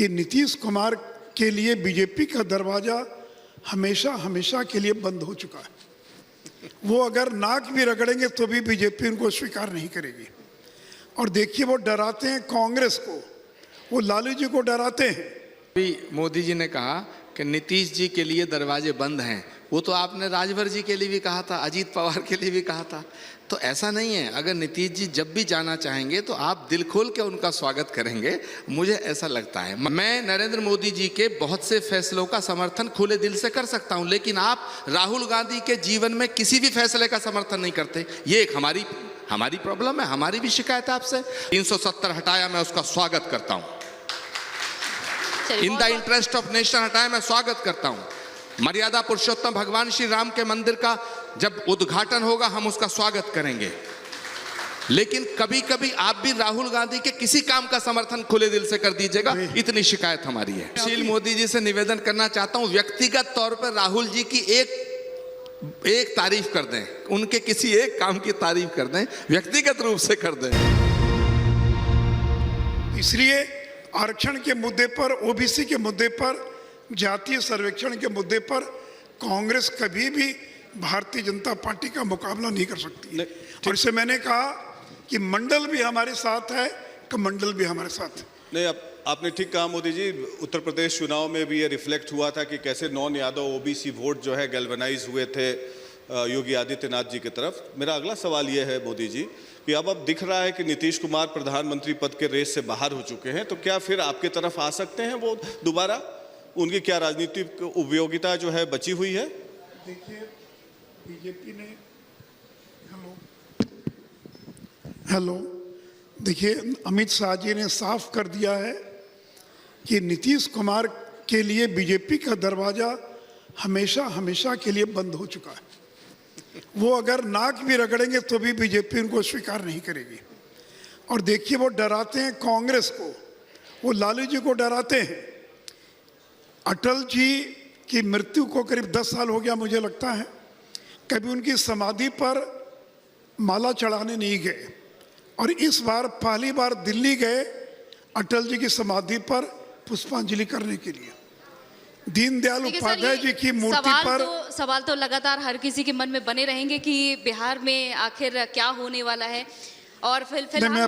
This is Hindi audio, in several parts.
कि नीतीश कुमार के लिए बीजेपी का दरवाज़ा हमेशा हमेशा के लिए बंद हो चुका है। वो अगर नाक भी रगड़ेंगे तो भी बीजेपी उनको स्वीकार नहीं करेगी। और देखिए वो डराते हैं कांग्रेस को, वो लालू जी को डराते हैं। अभी मोदी जी ने कहा कि नीतीश जी के लिए दरवाजे बंद हैं, वो तो आपने राजभर जी के लिए भी कहा था, अजीत पवार के लिए भी कहा था। तो ऐसा नहीं है, अगर नीतीश जी जब भी जाना चाहेंगे तो आप दिल खोल के उनका स्वागत करेंगे, मुझे ऐसा लगता है। मैं नरेंद्र मोदी जी के बहुत से फैसलों का समर्थन खुले दिल से कर सकता हूं, लेकिन आप राहुल गांधी के जीवन में किसी भी फैसले का समर्थन नहीं करते। ये एक हमारी प्रॉब्लम है, हमारी भी शिकायत है आपसे। 370 हटाया, मैं उसका स्वागत करता हूं। In the interest of nation हटाया, मैं स्वागत करता हूं। मर्यादा पुरुषोत्तम भगवान श्री राम के मंदिर का जब उद्घाटन होगा हम उसका स्वागत करेंगे। लेकिन कभी कभी आप भी राहुल गांधी के किसी काम का समर्थन खुले दिल से कर दीजिएगा, इतनी शिकायत हमारी है। सुशील मोदी जी से निवेदन करना चाहता हूं, व्यक्तिगत तौर पर राहुल जी की एक तारीफ कर दें, उनके किसी एक काम की तारीफ कर दें, व्यक्तिगत रूप से कर दें। इसलिए आरक्षण के मुद्दे पर, ओबीसी के मुद्दे पर, जातीय सर्वेक्षण के मुद्दे पर कांग्रेस कभी भी भारतीय जनता पार्टी का मुकाबला नहीं कर सकती। और इससे मैंने कहा कि मंडल भी हमारे साथ है, कमंडल भी हमारे साथ है। नहीं, आपने ठीक कहा मोदी जी। उत्तर प्रदेश चुनाव में भी ये रिफ्लेक्ट हुआ था कि कैसे नॉन यादव ओबीसी वोट जो है गैल्वेनाइज हुए थे योगी आदित्यनाथ जी की तरफ। मेरा अगला सवाल ये है मोदी जी कि अब दिख रहा है कि नीतीश कुमार प्रधानमंत्री पद के रेस से बाहर हो चुके हैं, तो क्या फिर आपके तरफ आ सकते हैं वो दोबारा? उनकी क्या राजनीतिक उपयोगिता जो है बची हुई है? देखिए बीजेपी ने हेलो देखिए अमित शाह जी ने साफ कर दिया है कि नीतीश कुमार के लिए बीजेपी का दरवाज़ा हमेशा हमेशा के लिए बंद हो चुका है। वो अगर नाक भी रगड़ेंगे तो भी बीजेपी उनको स्वीकार नहीं करेगी। और देखिए वो डराते हैं कांग्रेस को, वो लालू जी को डराते हैं। अटल जी की मृत्यु को करीब 10 साल हो गया मुझे लगता है, कभी उनकी समाधि पर माला चढ़ाने नहीं गए। और इस बार पहली बार दिल्ली गए अटल जी की समाधि पर पुष्पांजलि करने के लिए। दीनदयाल उपाध्याय जी की मूर्ति पर सवाल तो लगातार हर किसी के मन में बने रहेंगे कि बिहार में आखिर क्या होने वाला है। और फिलहाल मैं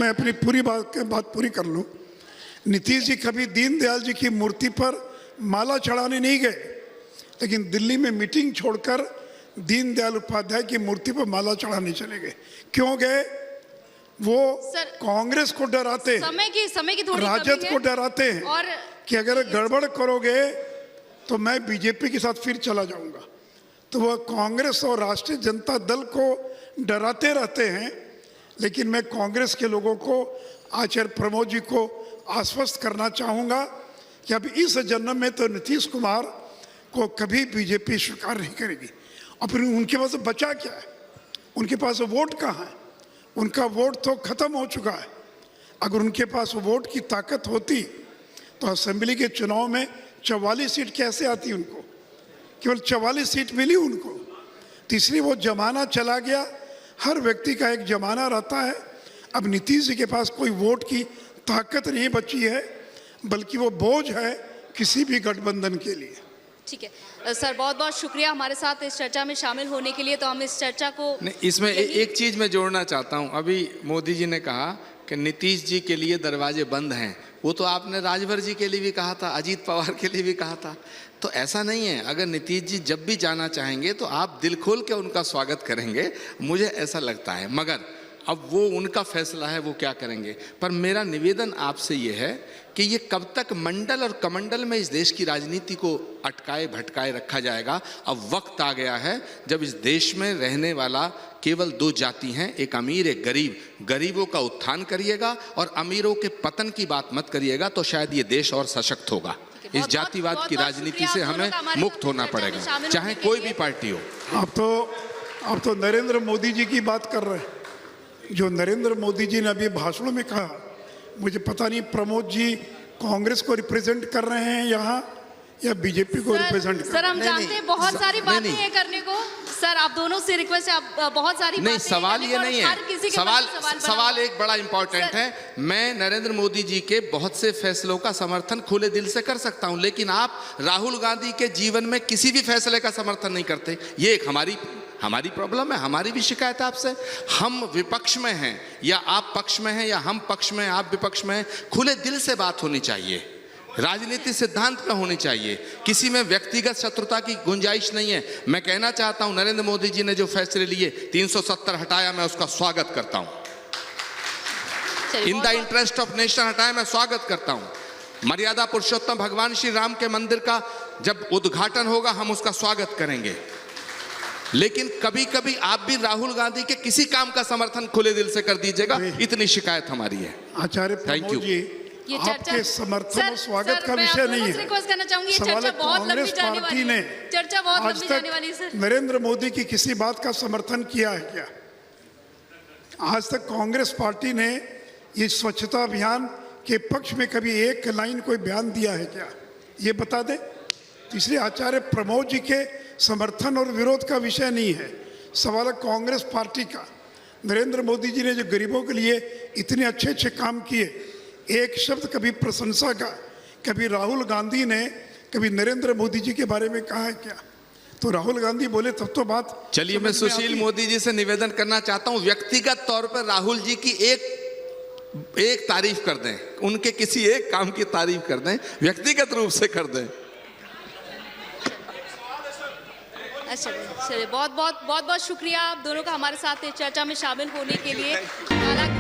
अपनी पूरी बात पूरी कर लूं। नीतीश जी कभी दीनदयाल जी की मूर्ति पर माला चढ़ाने नहीं गए, लेकिन दिल्ली में मीटिंग छोड़कर दीनदयाल उपाध्याय की मूर्ति पर माला चढ़ाने चले गए। क्यों गए? वो कांग्रेस को डराते हैं, समय की थोड़ी राजद को डराते हैं और कि अगर गड़बड़ करोगे तो मैं बीजेपी के साथ फिर चला जाऊंगा। तो वह कांग्रेस और राष्ट्रीय जनता दल को डराते रहते हैं। लेकिन मैं कांग्रेस के लोगों को, आचार्य प्रमोद जी को आश्वस्त करना चाहूँगा कि अब इस जन्म में तो नीतीश कुमार को कभी बीजेपी स्वीकार नहीं करेगी। और फिर उनके पास बचा क्या है? उनके पास वोट कहाँ है? उनका वोट तो खत्म हो चुका है। अगर उनके पास वोट की ताकत होती तो असेंबली के चुनाव में 44 सीट कैसे आती उनको? केवल 44 सीट मिली उनको। तीसरी वो जमाना चला गया, हर व्यक्ति का एक जमाना रहता है। अब नीतीश जी के पास कोई वोट की ताकत नहीं बची है, बल्कि वो बोझ है किसी भी गठबंधन के लिए। ठीक है सर, बहुत बहुत शुक्रिया हमारे साथ इस चर्चा में शामिल होने के लिए। तो हम इस चर्चा को इसमें एक चीज मैं जोड़ना चाहता हूं। अभी मोदी जी ने कहा कि नीतीश जी के लिए दरवाजे बंद हैं, वो तो आपने राजभर जी के लिए भी कहा था, अजीत पवार के लिए भी कहा था। तो ऐसा नहीं है, अगर नीतीश जी जब भी जाना चाहेंगे तो आप दिल खोल के उनका स्वागत करेंगे, मुझे ऐसा लगता है। मगर अब वो उनका फैसला है, वो क्या करेंगे। पर मेरा निवेदन आपसे ये है कि ये कब तक मंडल और कमंडल में इस देश की राजनीति को अटकाए भटकाए रखा जाएगा। अब वक्त आ गया है जब इस देश में रहने वाला केवल 2 जाति हैं, एक अमीर एक गरीब। गरीबों का उत्थान करिएगा और अमीरों के पतन की बात मत करिएगा, तो शायद ये देश और सशक्त होगा। इस जातिवाद की राजनीति से हमें मुक्त होना पड़ेगा, चाहे कोई भी पार्टी हो। आप तो नरेंद्र मोदी जी की बात कर रहे हैं। जो नरेंद्र मोदी जी ने अभी भाषणों में कहा, मुझे पता नहीं प्रमोद जी कांग्रेस को रिप्रेजेंट कर रहे हैं यहाँ या बीजेपी को रिप्रेजेंट कर रहे हैं। सर हम जानते हैं बहुत सारी बातें हैं करने को। सर आप दोनों से रिक्वेस्ट है, आप बहुत सारी नहीं, बातें सवाल करें ये और नहीं हर है। किसी के सवाल मन में बना सवाल हुआ। एक बड़ा इंपॉर्टेंट सर- है। मैं नरेंद्र मोदी जी के बहुत से फैसलों का समर्थन खुले दिल से कर सकता हूं, लेकिन आप राहुल गांधी के जीवन में किसी भी फैसले का समर्थन नहीं करते। ये एक हमारी प्रॉब्लम है, हमारी भी शिकायत है आपसे। हम विपक्ष में हैं या आप पक्ष में हैं, या हम पक्ष में आप विपक्ष में हैं, खुले दिल से बात होनी चाहिए, राजनीति सिद्धांत पे होनी चाहिए, किसी में व्यक्तिगत शत्रुता की गुंजाइश नहीं है। मैं कहना चाहता हूं नरेंद्र मोदी जी ने जो फैसले लिए, 370 हटाया, मैं उसका स्वागत करता हूं। चलिए, in the interest of nation हटाया, मैं स्वागत करता हूं। मर्यादा पुरुषोत्तम भगवान श्री राम के मंदिर का जब उद्घाटन होगा हम उसका स्वागत करेंगे, लेकिन कभी कभी आप भी राहुल गांधी के किसी काम का समर्थन खुले दिल से कर दीजिएगा, इतनी शिकायत हमारी है। आचार्य Thank प्रमोद you. जी, ये चर्चा आपके समर्थन और स्वागत का मैं आप विषय दोनों नहीं से है। रिक्वेस्ट करना चाहूंगी, ये सवाल चर्चा है बहुत लंबी कांग्रेस जाने पार्टी वाली ने है। चर्चा बहुत आज लंबी तक जाने वाली है सर। नरेंद्र मोदी की किसी बात का समर्थन किया है क्या? आज तक कांग्रेस पार्टी ने ये स्वच्छता अभियान के पक्ष में कभी एक लाइन कोई बयान दिया है क्या? ये बता दें। तीसरे, आचार्य प्रमोद जी के समर्थन और विरोध का विषय नहीं है, सवाल है कांग्रेस पार्टी का। नरेंद्र मोदी जी ने जो गरीबों के लिए इतने अच्छे अच्छे काम किए, एक शब्द कभी प्रशंसा का, कभी राहुल गांधी ने कभी नरेंद्र मोदी जी के बारे में कहा है क्या? तो राहुल गांधी बोले तब तो बात। चलिए, मैं समझ में सुशील आती है। मोदी जी से निवेदन करना चाहता हूं, व्यक्तिगत तौर पर राहुल जी की एक तारीफ कर दें, उनके किसी एक काम की तारीफ कर दें, व्यक्तिगत रूप से कर दें। अच्छा चलिए, बहुत बहुत शुक्रिया आप दोनों का हमारे साथ इस चर्चा में शामिल होने के लिए। हालांकि